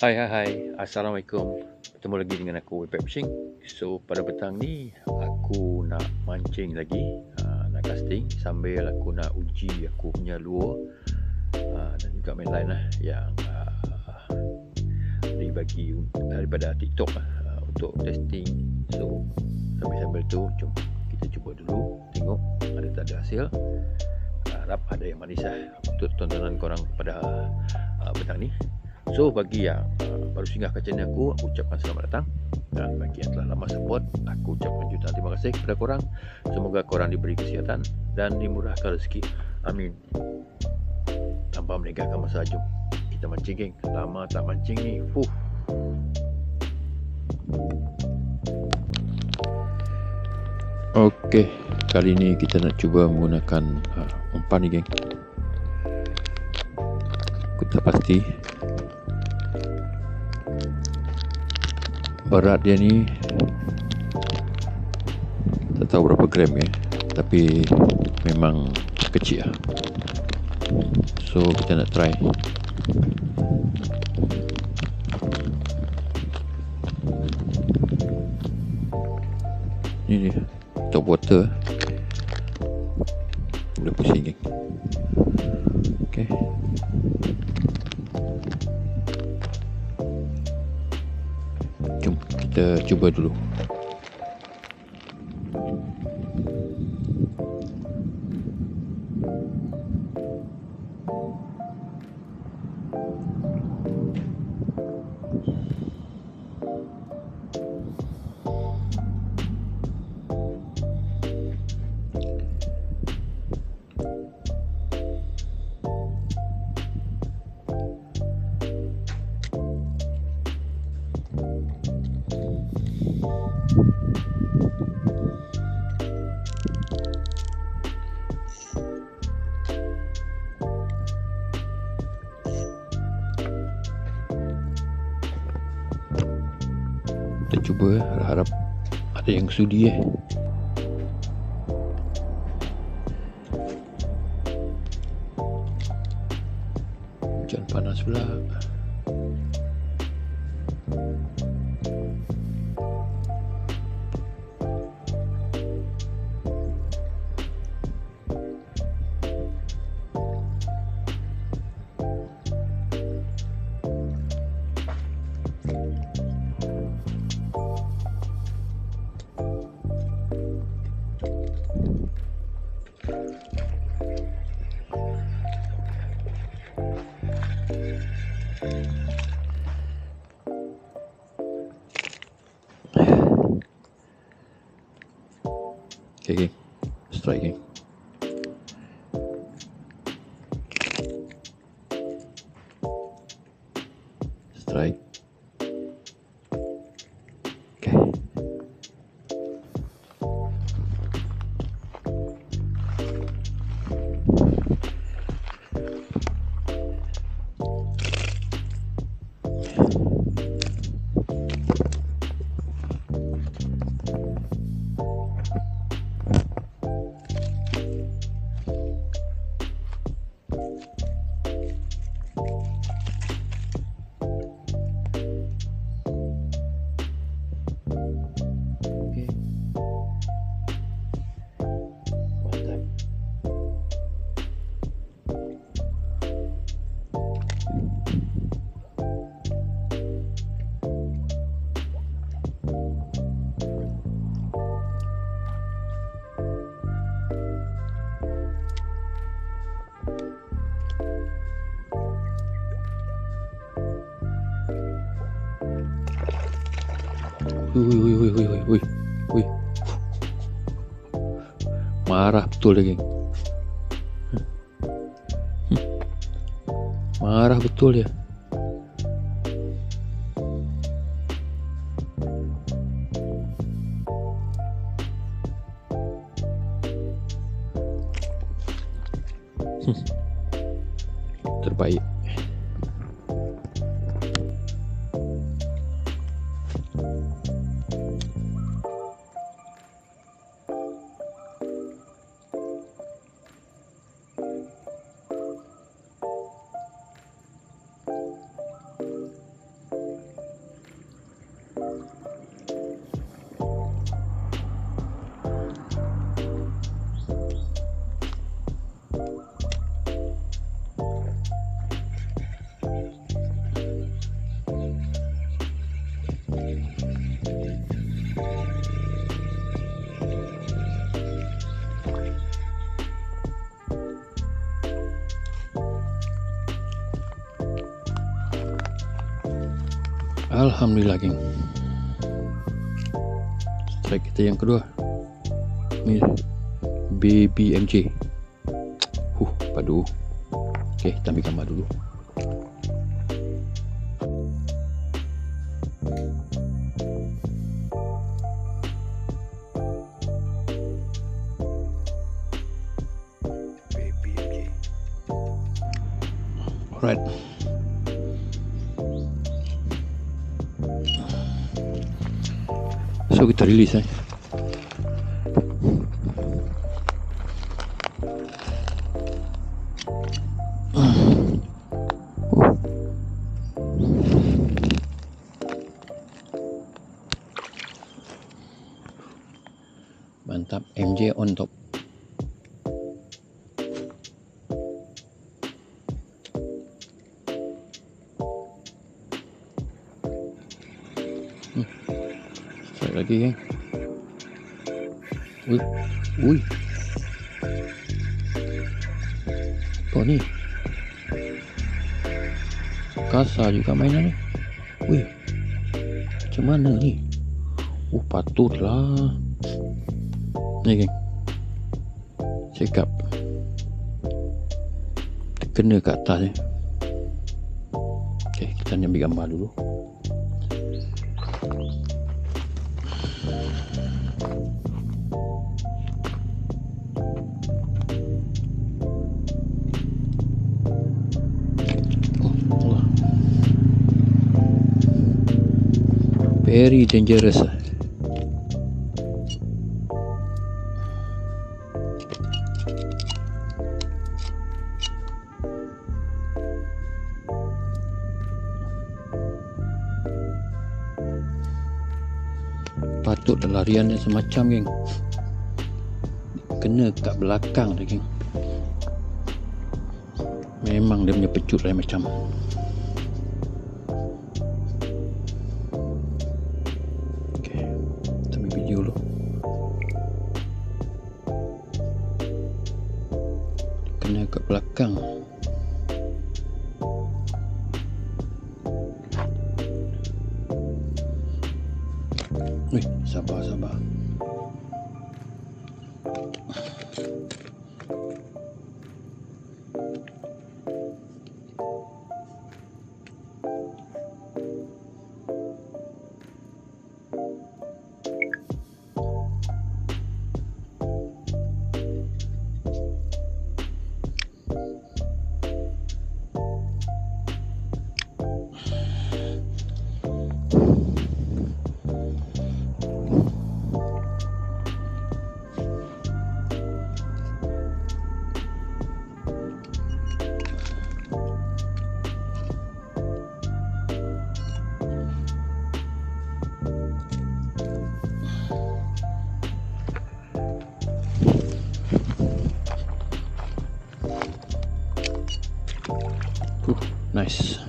Hai, Assalamualaikum. Bertemu lagi dengan aku, Webpack Fishing. So, pada petang ni, aku nak mancing lagi, nak casting sambil aku nak uji aku punya lure dan juga main line lah yang dibagi daripada TikTok untuk testing. So, sambil-sambil tu, jom kita cuba dulu, tengok ada tak ada hasil. Harap ada yang manis lah untuk tontonan korang pada petang ni. So, bagi yang baru singgah ke channel aku ucapkan selamat datang. Dan bagi yang telah lama support, aku ucapkan jutaan terima kasih kepada korang. Semoga korang diberi kesihatan dan dimurahkan rezeki. Amin. Tanpa meninggalkan masa, jom kita mancing, geng. Lama tak mancing ni. Okey, kali ni kita nak cuba menggunakan umpan ni, geng. Aku tak pasti berat dia ni, tak tahu berapa gram ya, tapi memang kecil lah. So kita nak try. Ni dia, top water. Udah pusing, geng. Okay. Jom kita cuba dulu. Kita cuba, harap ada yang sudi Hujan panas pula. Okay, strike, geng. Strike. Okay. Wih. Marah betul dia, geng. Marah betul dia. Terbaik. Alhamdulillah geng. Strike kita yang kedua ni Baby MJ. Padu. Okey, kita ambil gambar dulu. Baby MJ. Alright. So kita release Mantap, MJ on top. Strike lagi geng. Ui. Apa ni? Kasar juga mainan ni. Ui. Macam mana ni? Patutlah. Ni geng. Check up. Kena kat atas ni. Okay, kita ambil gambar dulu. Very dangerous. Patut larian dia semacam geng. Kena kat belakang dia geng. Memang dia punya pecut lain macam. Kena kat belakang. Sabar. Nice.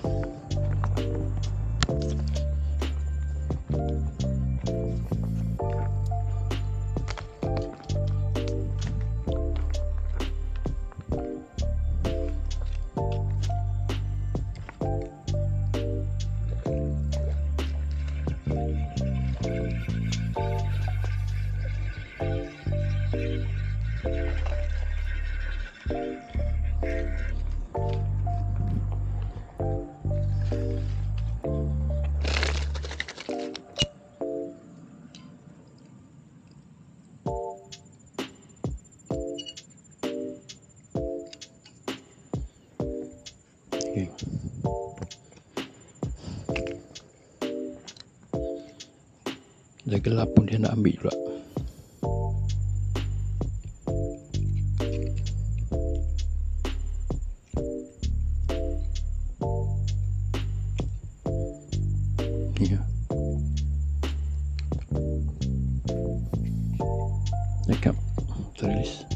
Okay. Dah gelap pun dia nak ambil pula. Ya. Dekat terlis.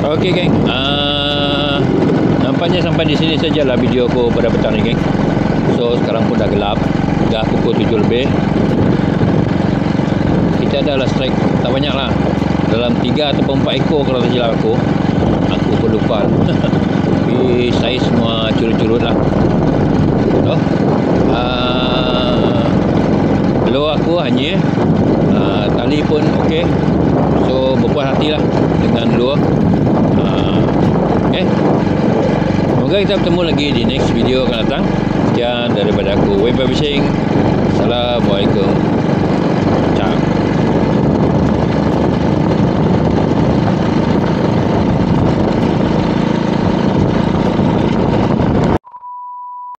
Okey geng, nampaknya sampai di sini sajalah video aku pada petang ni geng. So sekarang pun dah gelap, dah pukul 7 lebih. Kita dia adalah strike tak banyak lah, dalam 3 atau 4 ekor kalau tak silap aku pun lupa. Tapi saya semua curut-curut lah. Lure aku hanya tali pun okey, so berpuas hati lah dengan lure. Semoga kita bertemu lagi di next video akan datang. Sekian daripada aku, Web Fishing. Assalamualaikum.